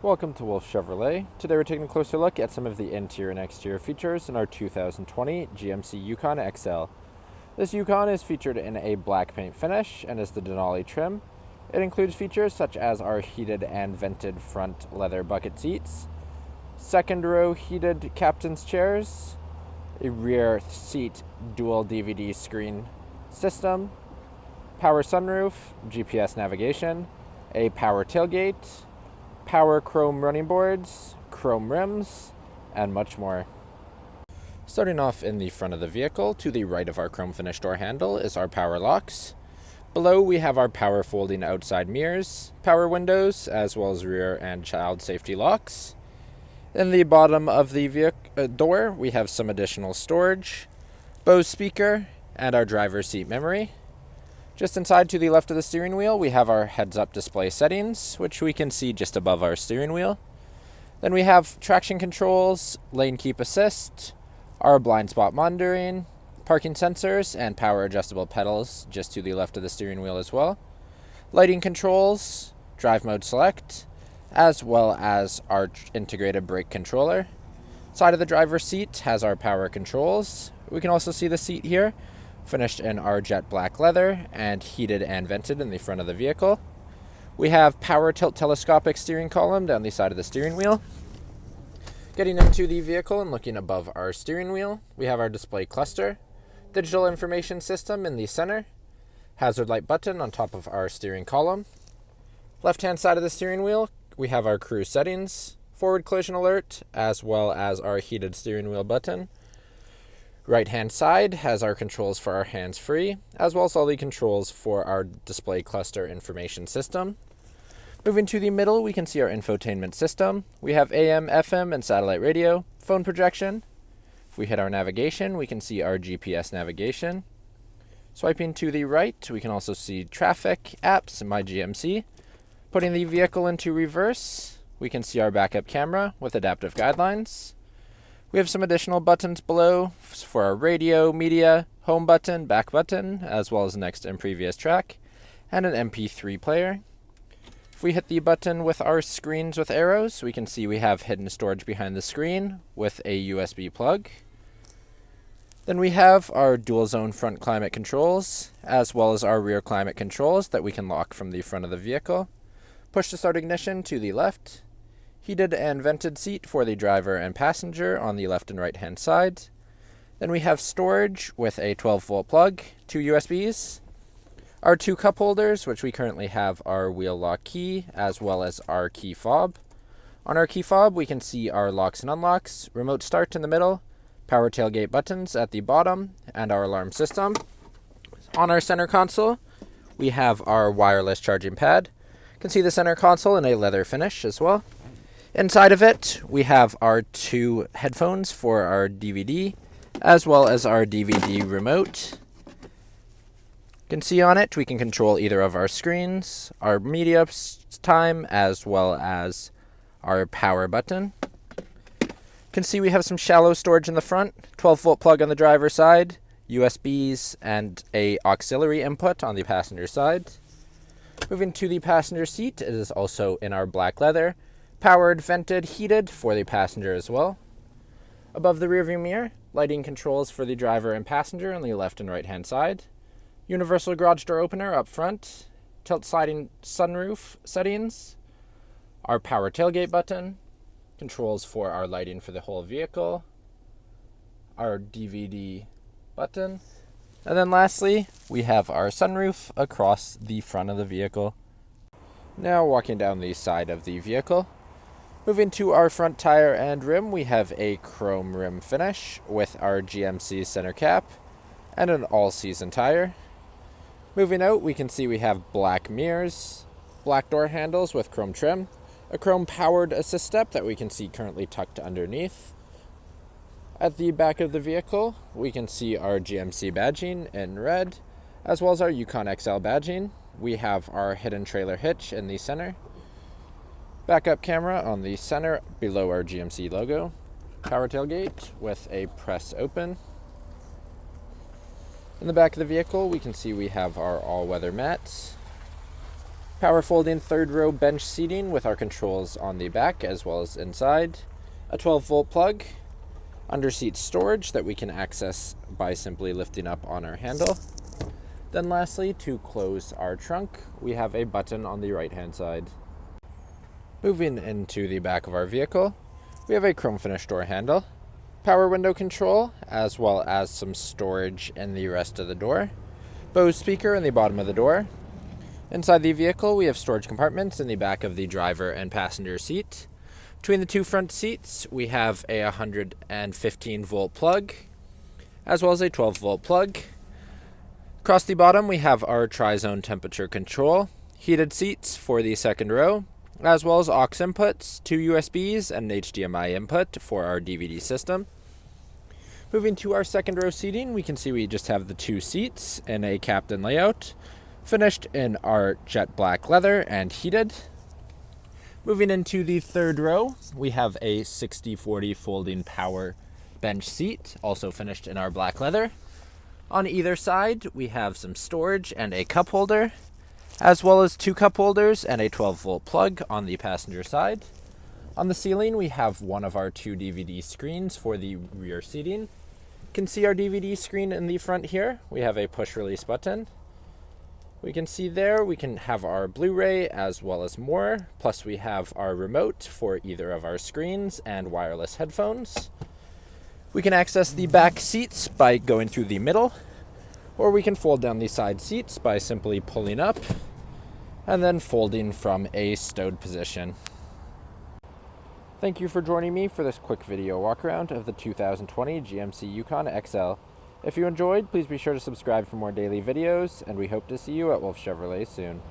Welcome to Wolf Chevrolet. Today we're taking a closer look at some of the interior and exterior features in our 2020 GMC Yukon XL. This Yukon is featured in a black paint finish and is the Denali trim. It includes features such as our heated and vented front leather bucket seats, second row heated captain's chairs, a rear seat dual DVD screen system, power sunroof, GPS navigation, a power tailgate, power chrome running boards, chrome rims, and much more. Starting off in the front of the vehicle, to the right of our chrome finish door handle is our power locks. Below we have our power folding outside mirrors, power windows, as well as rear and child safety locks. In the bottom of the door we have some additional storage, Bose speaker, and our driver's seat memory. Just inside to the left of the steering wheel, we have our heads-up display settings, which we can see just above our steering wheel. Then we have traction controls, lane keep assist, our blind spot monitoring, parking sensors, and power adjustable pedals just to the left of the steering wheel as well. Lighting controls, drive mode select, as well as our integrated brake controller. Side of the driver's seat has our power controls. We can also see the seat here, finished in our jet black leather and heated and vented in the front of the vehicle. We have power tilt telescopic steering column down the side of the steering wheel. Getting into the vehicle and looking above our steering wheel, we have our display cluster, digital information system in the center, hazard light button on top of our steering column. Left hand side of the steering wheel, we have our cruise settings, forward collision alert, as well as our heated steering wheel button. Right hand side has our controls for our hands-free, as well as all the controls for our display cluster information system. Moving to the middle, we can see our infotainment system. We have AM, FM, and satellite radio, phone projection. If we hit our navigation, we can see our GPS navigation. Swiping to the right, we can also see traffic, apps, and my GMC. Putting the vehicle into reverse, we can see our backup camera with adaptive guidelines. We have some additional buttons below for our radio, media, home button, back button, as well as next and previous track, and an MP3 player. If we hit the button with our screens with arrows, we can see we have hidden storage behind the screen with a USB plug. Then we have our dual zone front climate controls, as well as our rear climate controls that we can lock from the front of the vehicle. Push to start ignition to the left. Heated and vented seat for the driver and passenger on the left and right hand side. Then we have storage with a 12-volt plug, 2 USBs, our 2 cup holders, which we currently have our wheel lock key, as well as our key fob. On our key fob, we can see our locks and unlocks, remote start in the middle, power tailgate buttons at the bottom, and our alarm system. On our center console, we have our wireless charging pad. You can see the center console in a leather finish as well. Inside of it, we have our 2 headphones for our DVD, as well as our DVD remote. You can see on it, we can control either of our screens, our media time, as well as our power button. You can see we have some shallow storage in the front, 12-volt plug on the driver's side, USBs, and a auxiliary input on the passenger side. Moving to the passenger seat, it is also in our black leather, powered, vented, heated for the passenger as well. Above the rearview mirror, lighting controls for the driver and passenger on the left and right hand side. Universal garage door opener up front. Tilt sliding sunroof settings. Our power tailgate button. Controls for our lighting for the whole vehicle. Our DVD button. And then lastly, we have our sunroof across the front of the vehicle. Now walking down the side of the vehicle. Moving to our front tire and rim, we have a chrome rim finish with our GMC center cap and an all-season tire. Moving out, we can see we have black mirrors, black door handles with chrome trim, a chrome-powered assist step that we can see currently tucked underneath. At the back of the vehicle, we can see our GMC badging in red, as well as our Yukon XL badging. We have our hidden trailer hitch in the center. Backup camera on the center below our GMC logo. Power tailgate with a press open. In the back of the vehicle, we can see we have our all-weather mats. Power folding third row bench seating with our controls on the back as well as inside. A 12-volt plug. Under seat storage that we can access by simply lifting up on our handle. Then lastly, to close our trunk, we have a button on the right-hand side. Moving into the back of our vehicle, we have a chrome finish door handle, power window control, as well as some storage in the rest of the door. Bose speaker in the bottom of the door. Inside the vehicle, we have storage compartments in the back of the driver and passenger seat. Between the two front seats, we have a 115-volt plug, as well as a 12-volt plug. Across the bottom, we have our tri-zone temperature control, heated seats for the second row, as well as aux inputs, 2 USBs, and an HDMI input for our DVD system. Moving to our second row seating, we can see we just have the 2 seats in a captain layout, finished in our jet black leather and heated. Moving into the third row, we have a 60/40 folding power bench seat, also finished in our black leather. On either side, we have some storage and a cup holder, as well as 2 cup holders and a 12-volt plug on the passenger side. On the ceiling, we have one of our 2 DVD screens for the rear seating. You can see our DVD screen in the front here. We have a push-release button. We can see there we can have our Blu-ray as well as more, plus we have our remote for either of our screens and wireless headphones. We can access the back seats by going through the middle, or we can fold down the side seats by simply pulling up and then folding from a stowed position. Thank you for joining me for this quick video walk around of the 2020 GMC Yukon XL. If you enjoyed, please be sure to subscribe for more daily videos, and we hope to see you at Wolf Chevrolet soon.